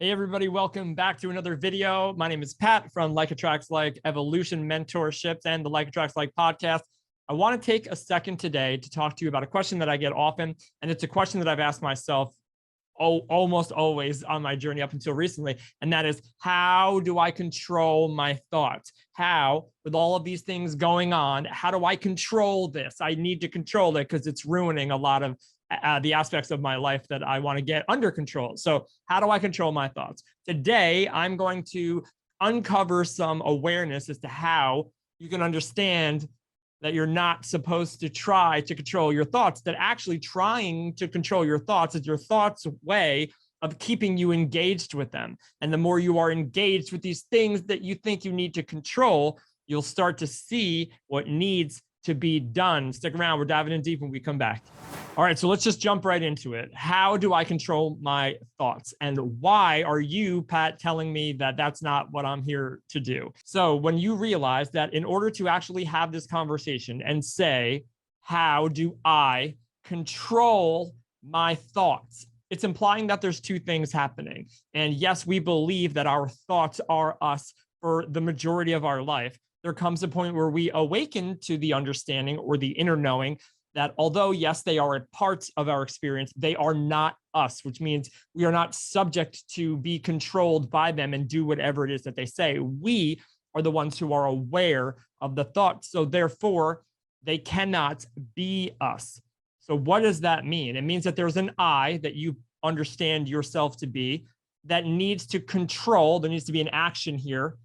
Hey everybody, welcome back to another video. My name is Pat from Like Attracts Like Evolution Mentorships and the Like Attracts Like podcast. I want to take a second today to talk to you about a question that I get often, and it's a question that I've asked myself almost always on my journey up until recently, and that is, how do I control my thoughts? How, with all of these things going on, how do I control this? I need to control it because it's ruining a lot of the aspects of my life that I want to get under control. So how do I control my thoughts? Today, I'm going to uncover some awareness as to how you can understand that you're not supposed to try to control your thoughts, that actually trying to control your thoughts is your thoughts' way of keeping you engaged with them. And the more you are engaged with these things that you think you need to control, you'll start to see what needs to be done. Stick around, we're diving in deep when we come back. All right, so let's just jump right into it. How do I control my thoughts? And why are you, Pat, telling me that that's not what I'm here to do? So when you realize that in order to actually have this conversation and say, how do I control my thoughts? It's implying that there's two things happening. And yes, we believe that our thoughts are us for the majority of our life. There comes a point where we awaken to the understanding or the inner knowing that although, yes, they are a part of our experience, they are not us, which means we are not subject to be controlled by them and do whatever it is that they say. We are the ones who are aware of the thoughts. So therefore, they cannot be us. So what does that mean? It means that there's an I that you understand yourself to be that needs to control, there needs to be an action here,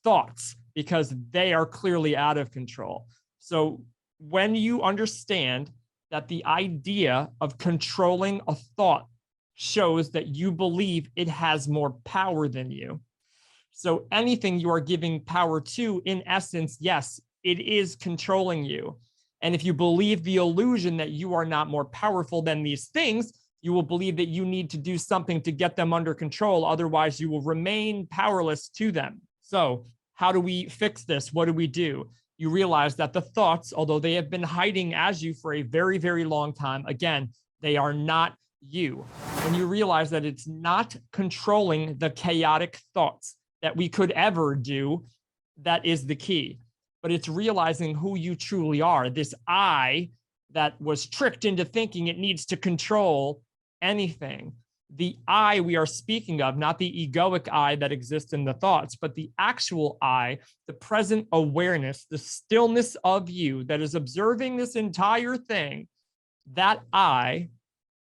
thoughts, because they are clearly out of control. So when you understand that the idea of controlling a thought shows that you believe it has more power than you. So anything you are giving power to, in essence, yes, it is controlling you. And if you believe the illusion that you are not more powerful than these things, you will believe that you need to do something to get them under control. Otherwise, you will remain powerless to them. So how do we fix this? What do we do? You realize that the thoughts, although they have been hiding as you for a very, very long time, again, they are not you. When you realize that it's not controlling the chaotic thoughts that we could ever do, that is the key. But it's realizing who you truly are. This I that was tricked into thinking it needs to control anything. The I we are speaking of, not the egoic I that exists in the thoughts, but the actual I, the present awareness, the stillness of you that is observing this entire thing, that I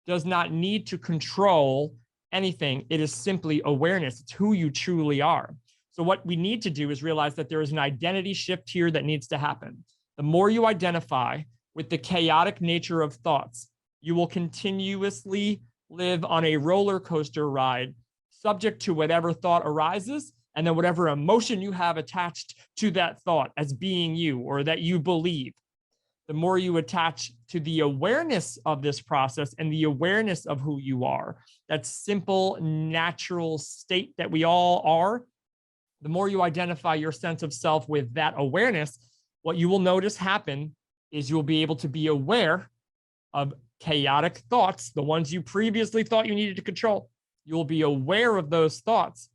does not need to control anything. It is simply awareness. It's who you truly are. So what we need to do is realize that there is an identity shift here that needs to happen. The more you identify with the chaotic nature of thoughts, you will continuously live on a roller coaster ride, subject to whatever thought arises, and then whatever emotion you have attached to that thought as being you or that you believe. The more you attach to the awareness of this process and the awareness of who you are, that simple, natural state that we all are, the more you identify your sense of self with that awareness, what you will notice happen is you'll be able to be aware of chaotic thoughts, the ones you previously thought you needed to control. You'll be aware of those thoughts,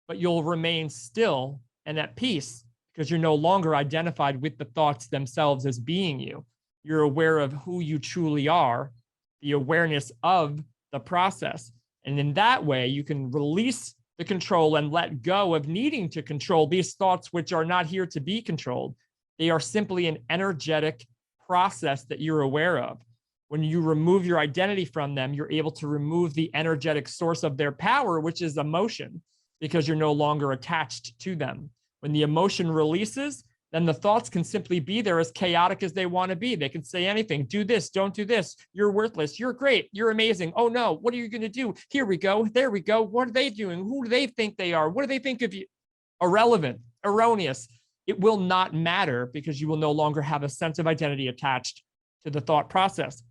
but you'll remain still and at peace because you're no longer identified with the thoughts themselves as being you. You're aware of who you truly are, the awareness of the process. And in that way, you can release the control and let go of needing to control these thoughts, which are not here to be controlled. They are simply an energetic process that you're aware of. When you remove your identity from them, you're able to remove the energetic source of their power, which is emotion, because you're no longer attached to them. When the emotion releases, then the thoughts can simply be there as chaotic as they want to be. They can say anything, do this, don't do this, you're worthless, you're great, you're amazing, oh no, what are you going to do? Here we go, there we go, what are they doing? Who do they think they are? What do they think of you? Irrelevant, erroneous. It will not matter because you will no longer have a sense of identity attached to the thought process.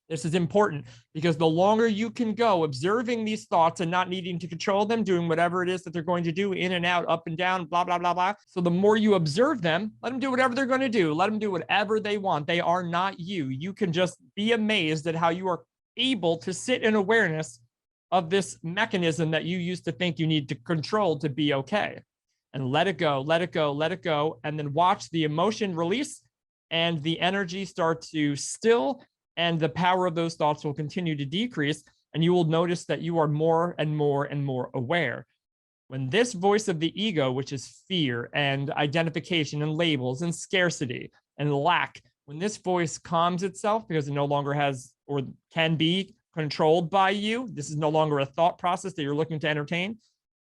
This is important because the longer you can go observing these thoughts and not needing to control them, doing whatever it is that they're going to do, in and out, up and down, blah, blah, blah, blah. So the more you observe them, let them do whatever they're going to do. Let them do whatever they want. They are not you. You can just be amazed at how you are able to sit in awareness of this mechanism that you used to think you need to control to be okay. And let it go, let it go, let it go. And then watch the emotion release and the energy start to still, and the power of those thoughts will continue to decrease. And you will notice that you are more and more and more aware. When this voice of the ego, which is fear and identification and labels and scarcity and lack, when this voice calms itself because it no longer has or can be controlled by you, this is no longer a thought process that you're looking to entertain,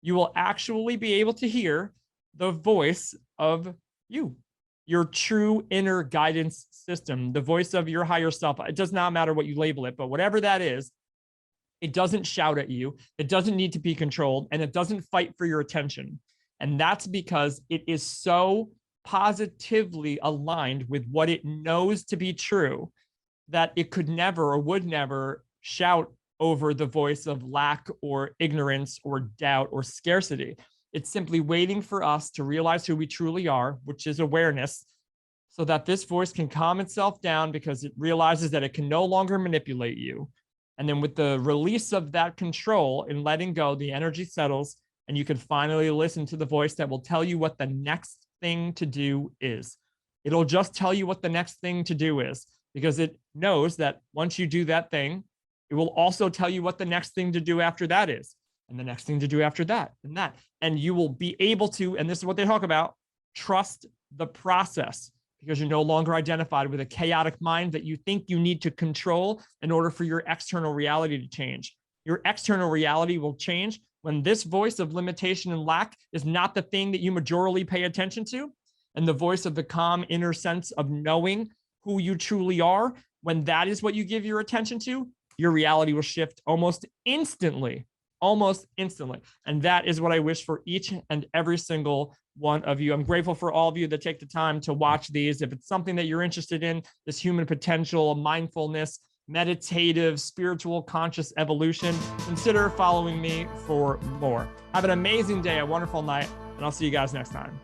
you will actually be able to hear the voice of you, your true inner guidance system, the voice of your higher self. It does not matter what you label it, but whatever that is, it doesn't shout at you. It doesn't need to be controlled, and it doesn't fight for your attention. And that's because it is so positively aligned with what it knows to be true that it could never or would never shout over the voice of lack or ignorance or doubt or scarcity. It's simply waiting for us to realize who we truly are, which is awareness, so that this voice can calm itself down because it realizes that it can no longer manipulate you. And then with the release of that control and letting go, the energy settles, and you can finally listen to the voice that will tell you what the next thing to do is. It'll just tell you what the next thing to do is, because it knows that once you do that thing, it will also tell you what the next thing to do after that is, and the next thing to do after that, and that. And you will be able to, and this is what they talk about, trust the process, because you're no longer identified with a chaotic mind that you think you need to control in order for your external reality to change. Your external reality will change when this voice of limitation and lack is not the thing that you majorly pay attention to, and the voice of the calm inner sense of knowing who you truly are, when that is what you give your attention to, your reality will shift almost instantly. And that is what I wish for each and every single one of you. I'm grateful for all of you that take the time to watch these. If it's something that you're interested in, this human potential, mindfulness, meditative, spiritual, conscious evolution, consider following me for more. Have an amazing day, a wonderful night, and I'll see you guys next time.